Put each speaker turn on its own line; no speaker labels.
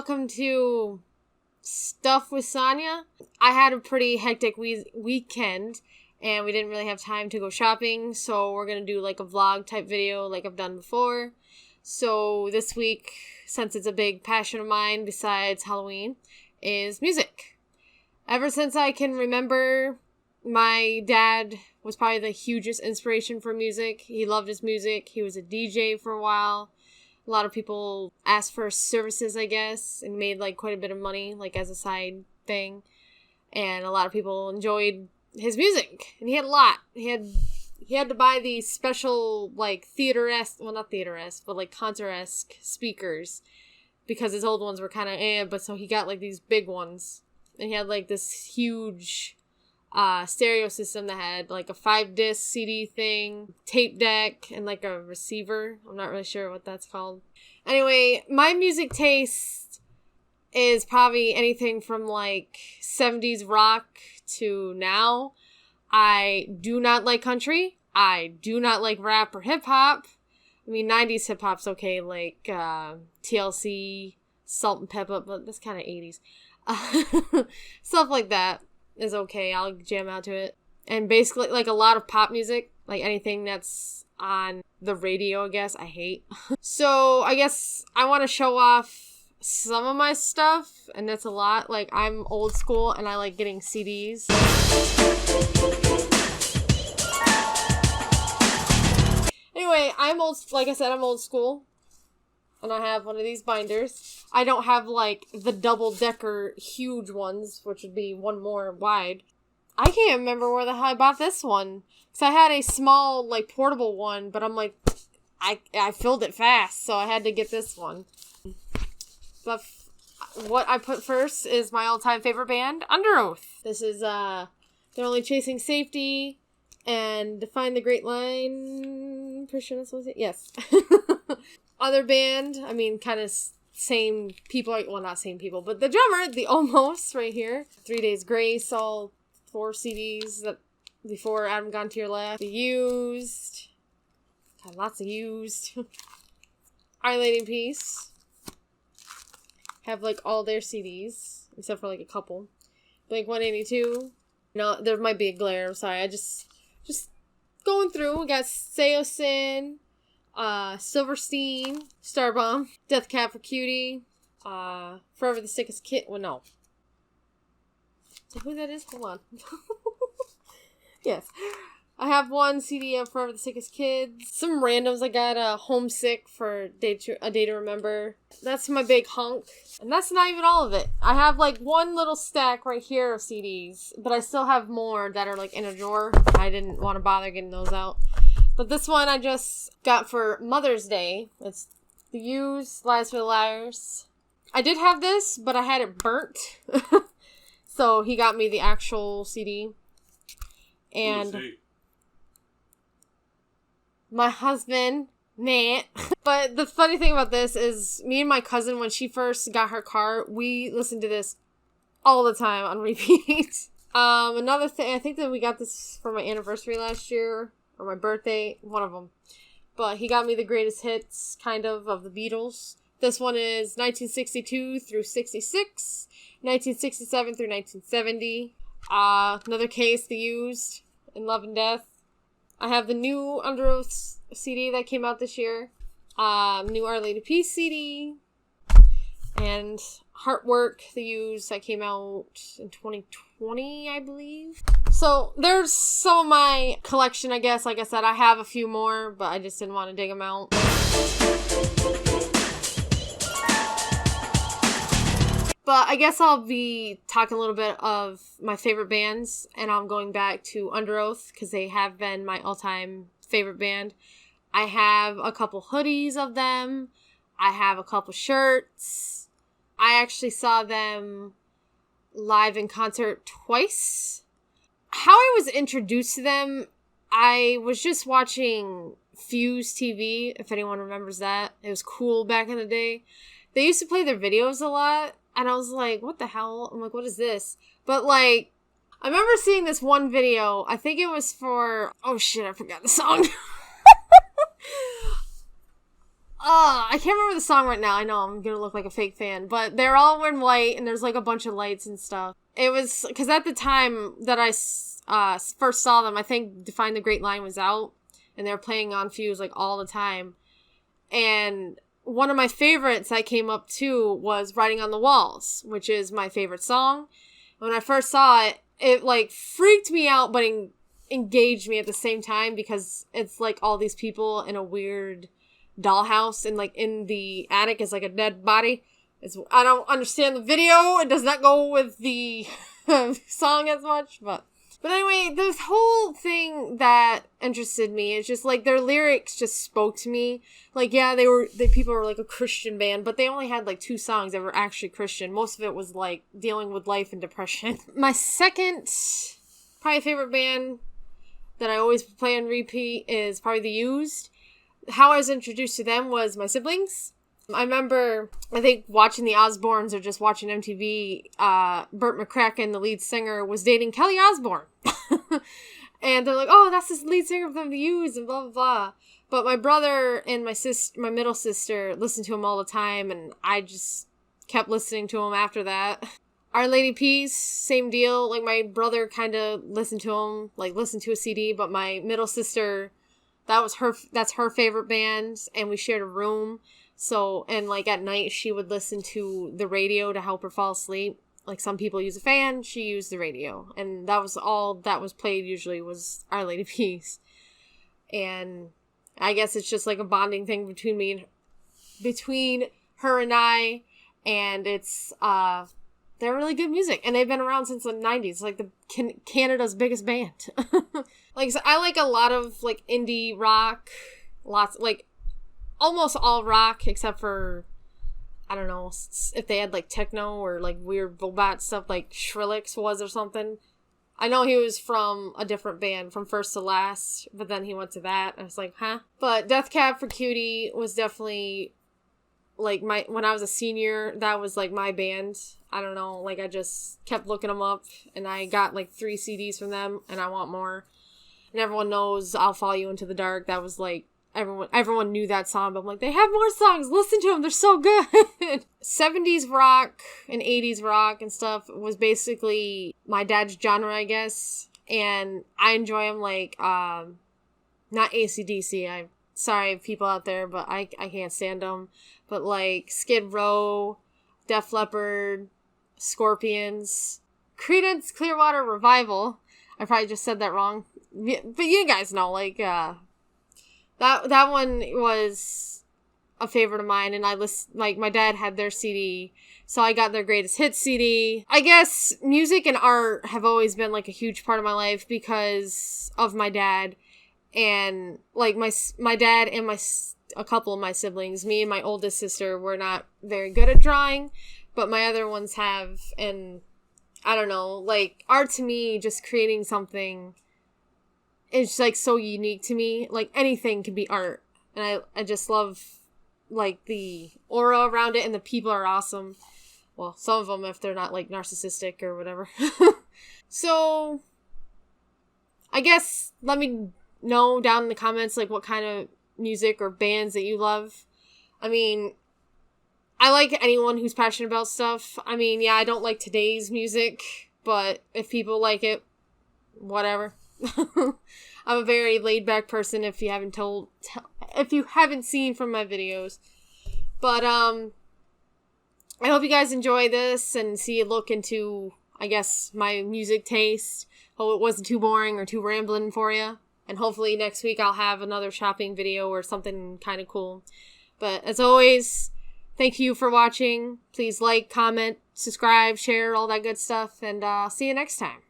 welcome to Stuff with Sonja. I had a pretty hectic weekend, and we didn't really have time to go shopping, so we're going to do like a vlog type video like I've done before. So this week, since it's a big passion of mine besides Halloween, is music. Ever since I can remember, my dad was probably the hugest inspiration for music. He loved his music. He was a DJ for a while. A lot of people asked for services, I guess, and made like quite a bit of money, like as a side thing. And a lot of people enjoyed his music, and he had a lot. He had to buy these special like not theater-esque, but like concert-esque speakers because his old ones were kind of but so he got like these big ones, and he had like this huge stereo system that had like a 5-disc CD thing, tape deck, and like a receiver. I'm not really sure what that's called. Anyway, my music taste is probably anything from like 70s rock to now. I do not like country. I do not like rap or hip hop. I mean, 90s hip hop's okay, like TLC, Salt and Pepper, but that's kind of 80s. Stuff like that is okay. I'll jam out to it. And basically, like a lot of pop music, like anything that's on the radio, I guess, I hate. So I guess I want to show off some of my stuff, and that's a lot. Like, I'm old school, and I like getting CDs. Anyway, I'm old school. And I have one of these binders. I don't have, like, the double-decker huge ones, which would be one more wide. I can't remember where the hell I bought this one. Because I had a small, like, portable one, but I'm like, I filled it fast, so I had to get this one. But what I put first is my all-time favorite band, Underoath. This is, They're Only Chasing Safety and Define the Great Line. Pretty sure that's what it is. Yes. Other band, I mean, kind of same people, well, not same people, but the drummer, the Almost, right here. 3 Days Grace, all 4 CDs that before Adam Gone to Your Left. The Used, got lots of Used. Our Lady in Peace, have like all their CDs, except for like a couple. Blink 182, no, there might be a glare, I'm sorry, I just going through. We got Seosin, Silverstein, Starbomb, Death Cab for Cutie, Forever the Sickest Kid. Well, no. So who that is? Hold on. Yes. I have one CD of Forever the Sickest Kids. Some randoms. I got Homesick for A Day to Remember. That's my big hunk. And that's not even all of it. I have like one little stack right here of CDs, but I still have more that are like in a drawer. I didn't want to bother getting those out. But this one I just got for Mother's Day. It's The Used, Lies for the Liars. I did have this, but I had it burnt. So he got me the actual CD. And my husband, Nate. But the funny thing about this is me and my cousin, when she first got her car, we listened to this all the time on repeat. Another thing, I think that we got this for my anniversary last year. Or my birthday, one of them. But he got me the greatest hits, kind of the Beatles. This one is 1962 through 66, 1967 through 1970. Another case, The Used, and Love and Death. I have the new Underoath CD that came out this year. New Our Lady Peace CD. And Heartwork, The Used, that came out in 2020, I believe. So, there's some of my collection, I guess. Like I said, I have a few more, but I just didn't want to dig them out. But I guess I'll be talking a little bit of my favorite bands, and I'm going back to Underoath, because they have been my all-time favorite band. I have a couple hoodies of them. I have a couple shirts. I actually saw them live in concert twice. How I was introduced to them, I was just watching Fuse TV, if anyone remembers that. It was cool back in the day. They used to play their videos a lot, and I was like, what the hell? I'm like, what is this? But like, I remember seeing this one video. I think it was for, oh shit, I forgot the song. I can't remember the song right now. I know I'm gonna look like a fake fan, but they're all wearing white and there's like a bunch of lights and stuff. It was because at the time that I first saw them, I think Define the Great Line was out and they're playing on Fuse like all the time. And one of my favorites I came up to was Writing on the Walls, which is my favorite song. When I first saw it, it like freaked me out, but engaged me at the same time because it's like all these people in a weird dollhouse and like in the attic is like a dead body. I don't understand the video. It does not go with the song as much, but anyway, this whole thing that interested me is just like their lyrics just spoke to me. Like, yeah, the people were like a Christian band, but they only had like 2 songs that were actually Christian. Most of it was like dealing with life and depression. My second probably favorite band that I always play on repeat is probably The Used. How I was introduced to them was my siblings. I remember, I think, watching the Osbournes or just watching MTV, Burt McCracken, the lead singer, was dating Kelly Osbourne. And they're like, oh, that's this lead singer from The Used and blah, blah, blah. But my brother and my middle sister listened to him all the time, and I just kept listening to him after that. Our Lady Peace, same deal. Like, my brother kind of listened to him, like, listened to a CD, but my middle sister, that's her favorite band, and we shared a room. So, and like at night, she would listen to the radio to help her fall asleep. Like some people use a fan, she used the radio. And that was all that was played usually was Our Lady Peace. And I guess it's just like a bonding thing between her and I. And it's, they're really good music. And they've been around since the 90s. Like Canada's biggest band. Like, so I like a lot of like indie rock, like almost all rock except for, I don't know, if they had like techno or like weird robot stuff like Skrillex was or something. I know he was from a different band from First to Last, but then he went to that. I was like, huh? But Death Cab for Cutie was definitely like when I was a senior, that was like my band. I don't know, like I just kept looking them up and I got like 3 CDs from them and I want more. And everyone knows I'll Follow You Into the Dark. That was like, everyone knew that song, but I'm like, they have more songs. Listen to them. They're so good. 70s rock and 80s rock and stuff was basically my dad's genre, I guess. And I enjoy them like, not AC/DC. I'm sorry, people out there, but I can't stand them. But like Skid Row, Def Leppard, Scorpions, Creedence Clearwater Revival. I probably just said that wrong. But you guys know, like, that one was a favorite of mine, and like, my dad had their CD, so I got their greatest hits CD. I guess music and art have always been, like, a huge part of my life because of my dad, and, like, my dad and a couple of my siblings, me and my oldest sister, were not very good at drawing, but my other ones have, and I don't know, like, art to me, just creating something, it's like so unique to me. Like anything can be art. And I just love like the aura around it and the people are awesome. Well, some of them if they're not like narcissistic or whatever. So I guess let me know down in the comments like what kind of music or bands that you love. I mean, I like anyone who's passionate about stuff. I mean, yeah, I don't like today's music, but if people like it, whatever. I'm a very laid back person if you haven't seen from my videos. But I hope you guys enjoy this and see a look into, I guess, my music taste. Hope it wasn't too boring or too rambling for you. And hopefully next week I'll have another shopping video or something kind of cool. But as always, thank you for watching. Please like, comment, subscribe, share, all that good stuff. And see you next time.